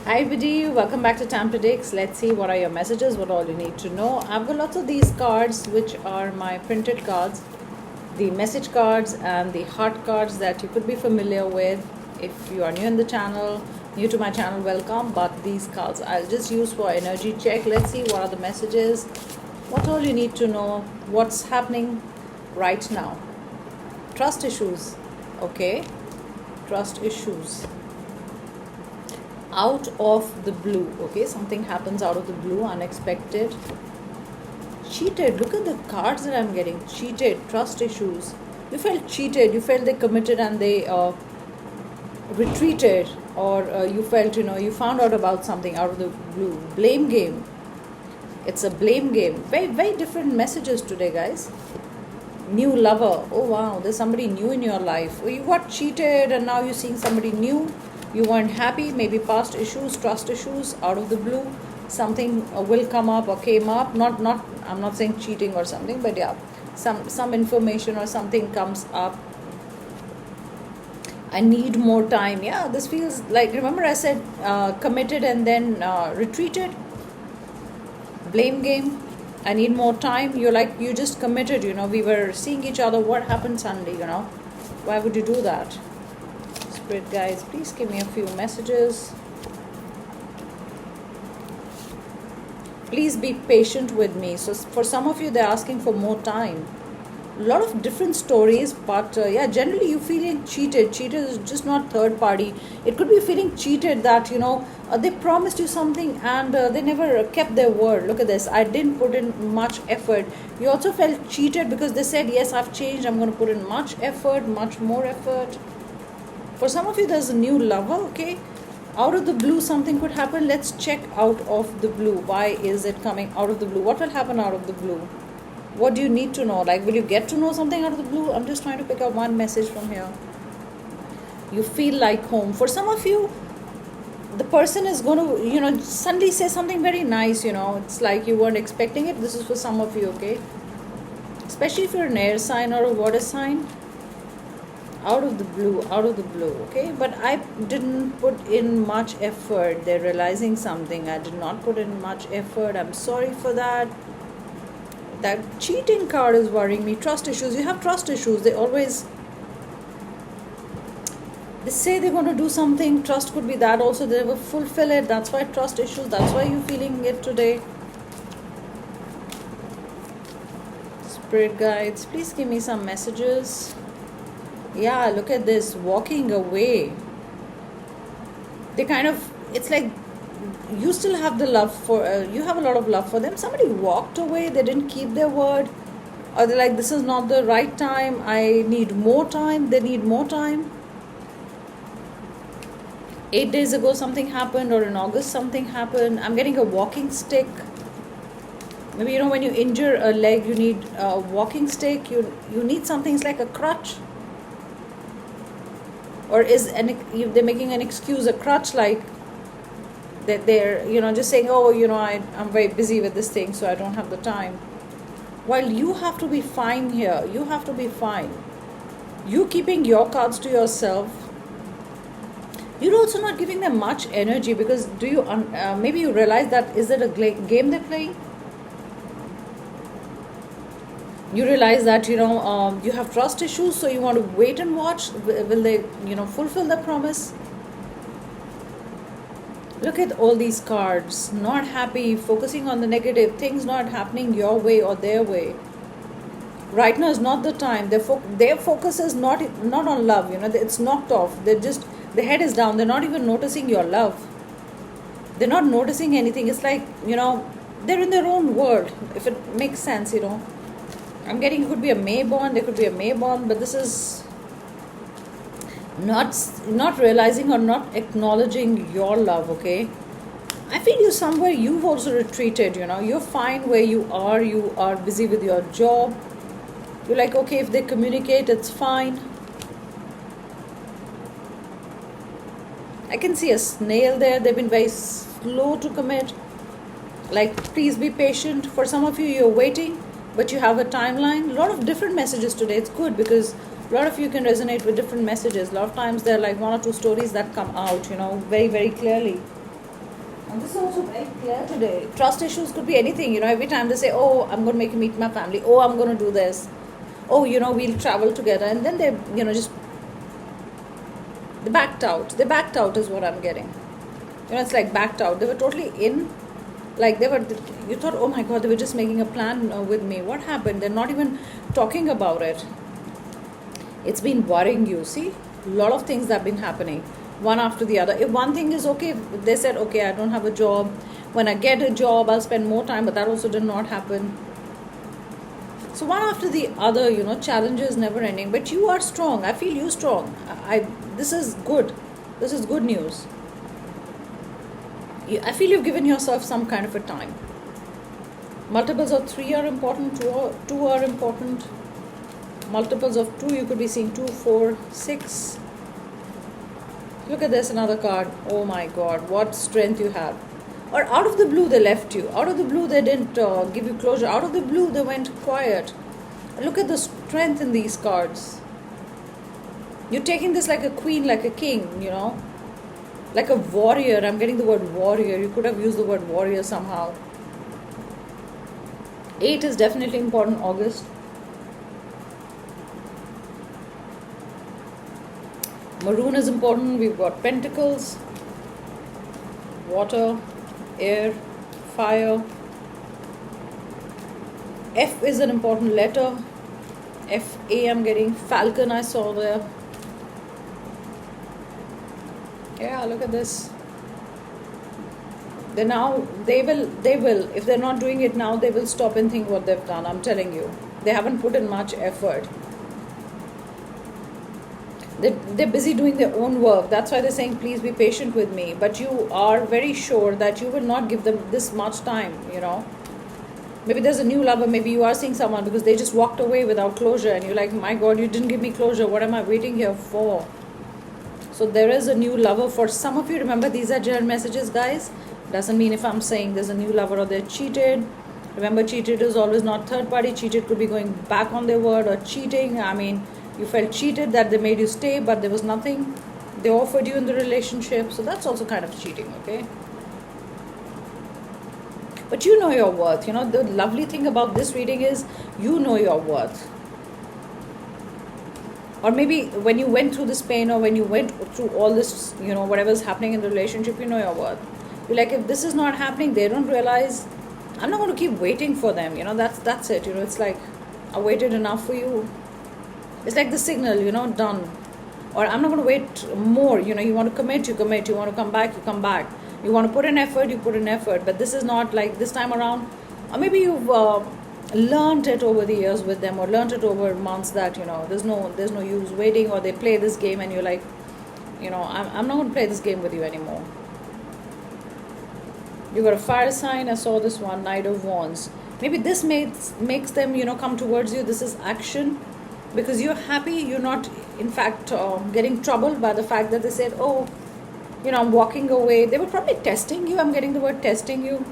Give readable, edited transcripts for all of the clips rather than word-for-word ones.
Hi everybody, welcome back to Tam Predicts. Let's see what are your messages, what all you need to know. I've got lots of these cards which are my printed cards, the message cards and the heart cards that you could be familiar with. If you are new in the channel, new to my channel, welcome. But these cards I'll just use for energy check. Let's see what are the messages, what all you need to know, what's happening right now. Trust issues, okay? Trust issues. Out of the blue, okay, something happens out of the blue, unexpected. Cheated, look at the cards that I'm getting. Cheated, trust issues. You felt cheated, you felt they committed and they retreated, or you felt, you found out about something out of the blue. Blame game, it's a blame game. Very, very different messages today, guys. New lover, oh wow, there's somebody new in your life. You got cheated and now you're seeing somebody new. You weren't happy, maybe past issues, trust issues, out of the blue. Something will come up or came up. Not. I'm not saying cheating or something, but yeah, some information or something comes up. I need more time. Yeah, this feels like, remember I said committed and then retreated. Blame game. I need more time. You're like, you just committed. We were seeing each other. What happened Sunday? Why would you do that? Spirit guides, please give me a few messages. Please be patient with me. So for some of you, they're asking for more time. A lot of different stories, but yeah, generally you feeling cheated. Cheated is just not third party. It could be feeling cheated that they promised you something and they never kept their word. Look at this. I didn't put in much effort. You also felt cheated because they said, yes, I've changed, I'm going to put in much effort, much more effort. For some of you, there's a new lover, okay? Out of the blue, something could happen. Let's check out of the blue. Why is it coming out of the blue? What will happen out of the blue? What do you need to know? Like, will you get to know something out of the blue? I'm just trying to pick up one message from here. You feel like home. For some of you, the person is going to, suddenly say something very nice, It's like you weren't expecting it. This is for some of you, okay? Especially if you're an air sign or a water sign. Out of the blue, okay? But I didn't put in much effort. They're realizing something. I did not put in much effort. I'm sorry for that. That cheating card is worrying me. Trust issues. You have trust issues. They say they're going to do something. Trust could be that also. They never fulfill it. That's why trust issues. That's why you're feeling it today. Spirit guides, please give me some messages. Yeah, look at this, walking away. They it's like you still have the love for, you have a lot of love for them. Somebody walked away, they didn't keep their word. Or they're like, this is not the right time, I need more time. They need more time. 8 days ago something happened, or in August something happened. I'm getting a walking stick. Maybe, when you injure a leg, you need a walking stick. You need something, it's like a crutch. Or they're making an excuse, a crutch, like that they're, just saying, oh, I'm very busy with this thing, so I don't have the time. While you have to be fine here. You have to be fine. You keeping your cards to yourself. You're also not giving them much energy because maybe you realize that, is it a game they're playing? You realize that, you have trust issues, so you want to wait and watch. Will they, fulfill the promise? Look at all these cards. Not happy, focusing on the negative, things not happening your way or their way. Right now is not the time. Their focus is not on love, it's knocked off. The head is down. They're not even noticing your love. They're not noticing anything. It's like, they're in their own world, if it makes sense, I'm getting, it could be a May bond, there could be a May bond, but this is not realizing or not acknowledging your love, okay? I feel you've also retreated, you're fine where you are busy with your job. You're like, okay, if they communicate, it's fine. I can see a snail there. They've been very slow to commit. Like, please be patient. For some of you, you're waiting, but you have a timeline. A lot of different messages today. It's good because a lot of you can resonate with different messages. A lot of times there are like one or two stories that come out, very, very clearly. And this is also very clear today. Trust issues could be anything. Every time they say, oh, I'm going to make you meet my family. Oh, I'm going to do this. Oh, we'll travel together. And then they, just, they backed out. They backed out is what I'm getting. It's like backed out. They were totally in. Like you thought, oh my God, they were just making a plan with me. What happened? They're not even talking about it. It's been worrying you. See, a lot of things that have been happening, one after the other. If one thing is okay, they said, okay, I don't have a job. When I get a job, I'll spend more time, but that also did not happen. So one after the other, challenges never ending. But you are strong. I feel you strong. This is good. This is good news. I feel you've given yourself some kind of a time. Multiples of 3 are important, 2 are important. Multiples of 2, you could be seeing 2, 4, 6. Look at this, another card. Oh my God, what strength you have. Or out of the blue, they left you. Out of the blue, they didn't give you closure. Out of the blue, they went quiet. Look at the strength in these cards. You're taking this like a queen, like a king, like a warrior. I'm getting the word warrior. You could have used the word warrior somehow. 8 is definitely important, August. Maroon is important. We've got pentacles, water, air, fire. F is an important letter. F-A I'm getting. Falcon I saw there. Yeah, look at this. They will, if they're not doing it now, they will stop and think what they've done. I'm telling you. They haven't put in much effort. They're busy doing their own work. That's why they're saying, please be patient with me. But you are very sure that you will not give them this much time, Maybe there's a new lover. Maybe you are seeing someone because they just walked away without closure. And you're like, my God, you didn't give me closure. What am I waiting here for? So there is a new lover for some of you. Remember, these are general messages, guys. Doesn't mean if I'm saying there's a new lover or they're cheated. Remember, cheated is always not third party. Cheated could be going back on their word or cheating. I mean, you felt cheated that they made you stay, but there was nothing they offered you in the relationship. So that's also kind of cheating, okay? But you know your worth. The lovely thing about this reading is you know your worth. Or maybe when you went through this pain or when you went through all this, whatever's happening in the relationship, you know your worth. You're like, if this is not happening, they don't realize, I'm not going to keep waiting for them. That's it. It's like, I waited enough for you. It's like the signal, done. Or I'm not going to wait more. You want to commit, you commit. You want to come back, you come back. You want to put in effort, you put in effort. But this is not like this time around. Or maybe you've learned it over the years with them, or learned it over months that there's no use waiting, or they play this game and you're like, I'm not going to play this game with you anymore. You got a fire sign. I saw this one, Knight of Wands. Maybe this makes them come towards you. This is action because you're happy. You're not in fact getting troubled by the fact that they said, oh, I'm walking away. They were probably testing you. I'm getting the word testing you.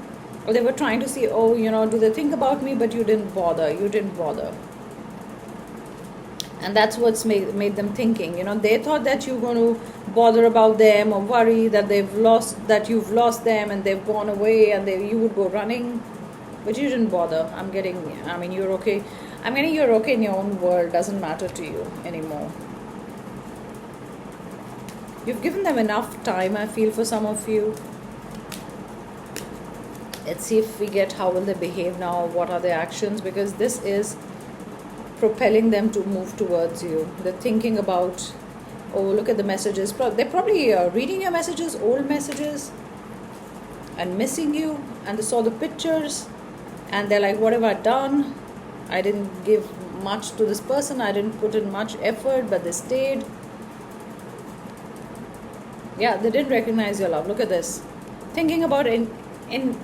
Or they were trying to see, oh, do they think about me? But you didn't bother. You didn't bother. And that's what's made them thinking. They thought that you're going to bother about them or worry that you've lost them and they've gone away and you would go running. But you didn't bother. You're okay. I'm getting you're okay in your own world. Doesn't matter to you anymore. You've given them enough time, I feel, for some of you. Let's see if we get how will they behave now, what are their actions, because this is propelling them to move towards you. They're thinking about, oh, look at the messages. They're probably reading your messages, old messages, and missing you. And they saw the pictures, and they're like, what have I done? I didn't give much to this person. I didn't put in much effort, but they stayed. Yeah, they didn't recognize your love. Look at this. Thinking about in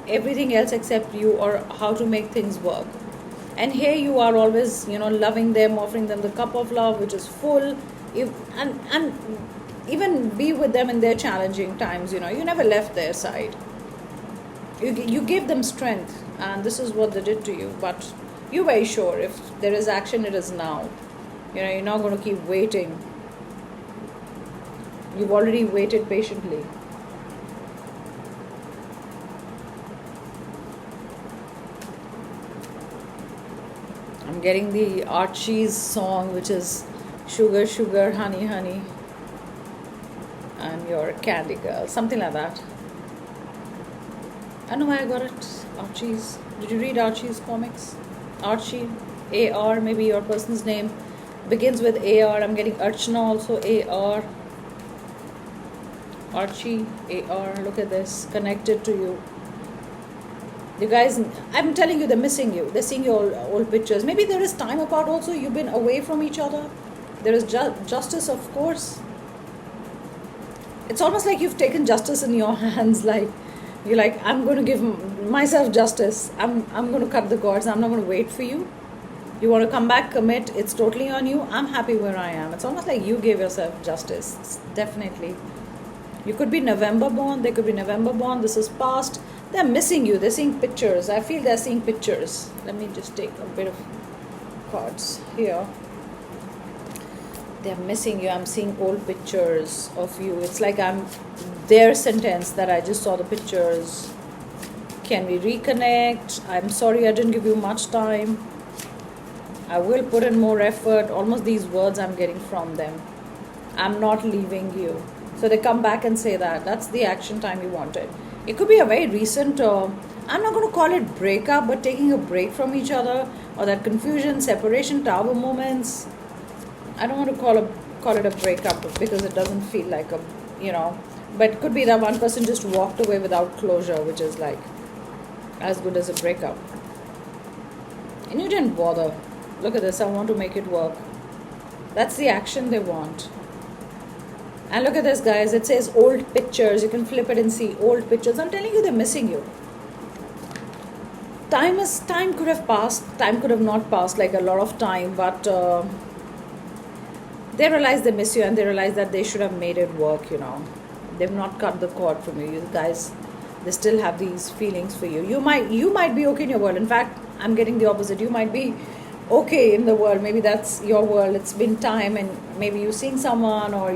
everything else except you, or how to make things work. And here you are always, loving them, offering them the cup of love, which is full. And even be with them in their challenging times, you never left their side. You gave them strength, and this is what they did to you. But you're very sure if there is action, it is now. You're not going to keep waiting. You've already waited patiently. I'm getting the Archie's song, which is Sugar, Sugar, Honey, Honey, I'm your candy girl, something like that. I don't know why I got it. Archie's. Did you read Archie's comics? Archie, AR, maybe your person's name begins with AR. I'm getting Archana also, AR. Archie, AR. Look at this, connected to you. You guys, I'm telling you, they're missing you. They're seeing your old pictures. Maybe there is time apart also. You've been away from each other. There is justice, of course. It's almost like you've taken justice in your hands. Like, you're like, I'm going to give myself justice. I'm going to cut the cords. I'm not going to wait for you. You want to come back, commit. It's totally on you. I'm happy where I am. It's almost like you gave yourself justice. It's definitely. You could be November born. They could be November born. This is past. They're missing you. They're seeing pictures. I feel they're seeing pictures. Let me just take a bit of cards here. They're missing you. I'm seeing old pictures of you. It's like I'm their sentence that I just saw the pictures. Can we reconnect? I'm sorry I didn't give you much time. I will put in more effort. Almost these words I'm getting from them. I'm not leaving you. So they come back and say that. That's the action time you wanted. It could be a very recent, I'm not going to call it breakup, but taking a break from each other, or that confusion, separation, tower moments. I don't want to call it a breakup because it doesn't feel like a, but it could be that one person just walked away without closure, which is like as good as a breakup. And you didn't bother. Look at this, I want to make it work. That's the action they want. And look at this, guys. It says old pictures. You can flip it and see old pictures. I'm telling you, they're missing you. Time could have passed. Time could have not passed, like a lot of time. But they realize they miss you, and they realize that they should have made it work. They've not cut the cord from you. You guys, they still have these feelings for you. You might be okay in your world. In fact, I'm getting the opposite. You might be okay in the world. Maybe that's your world. It's been time, and maybe you're seeing someone, or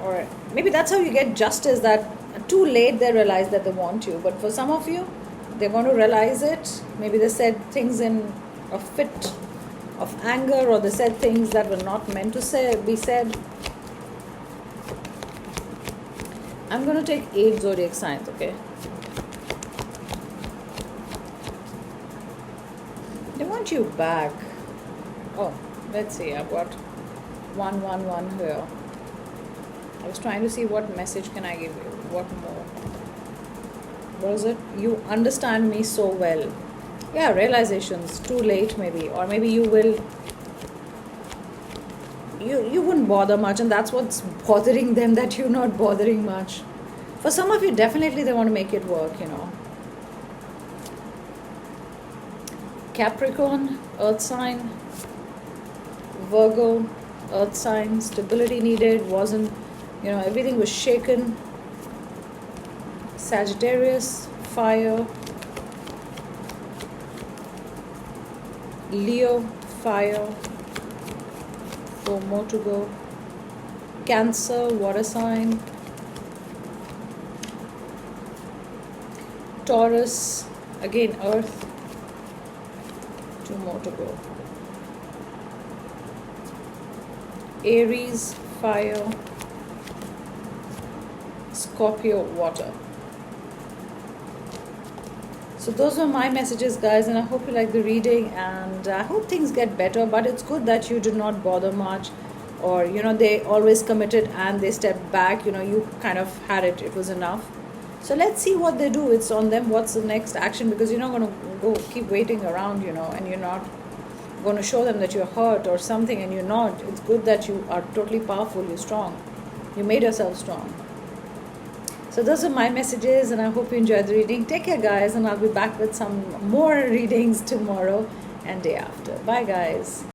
or maybe that's how you get justice, that too late they realize that they want you. But for some of you, they're going to realize it. Maybe they said things in a fit of anger, or they said things that were not meant to be said. I'm going to take 8 zodiac signs, okay? They want you back. Oh, let's see. I've got 111 here. I was trying to see what message can I give you. What more? What is it? You understand me so well. Yeah, realizations. Too late maybe. Or maybe you will. You wouldn't bother much, and that's what's bothering them, that you're not bothering much. For some of you, definitely they want to make it work, Capricorn, earth sign. Virgo, earth sign. Stability needed, wasn't. Everything was shaken. Sagittarius, fire. Leo, fire. 4 more to go. Cancer, water sign. Taurus, again earth. 2 more to go. Aries, fire. Scorpio, water. So those are my messages, guys, and I hope you like the reading, and I hope things get better. But it's good that you did not bother much, or they always committed and they stepped back. You kind of had it. It was enough. So let's see what they do. It's on them. What's the next action? Because you're not going to go keep waiting around, and you're not going to show them that you're hurt or something, and you're not. It's good that you are totally powerful. You're strong. You made yourself strong. So those are my messages, and I hope you enjoyed the reading. Take care, guys, and I'll be back with some more readings tomorrow and day after. Bye, guys.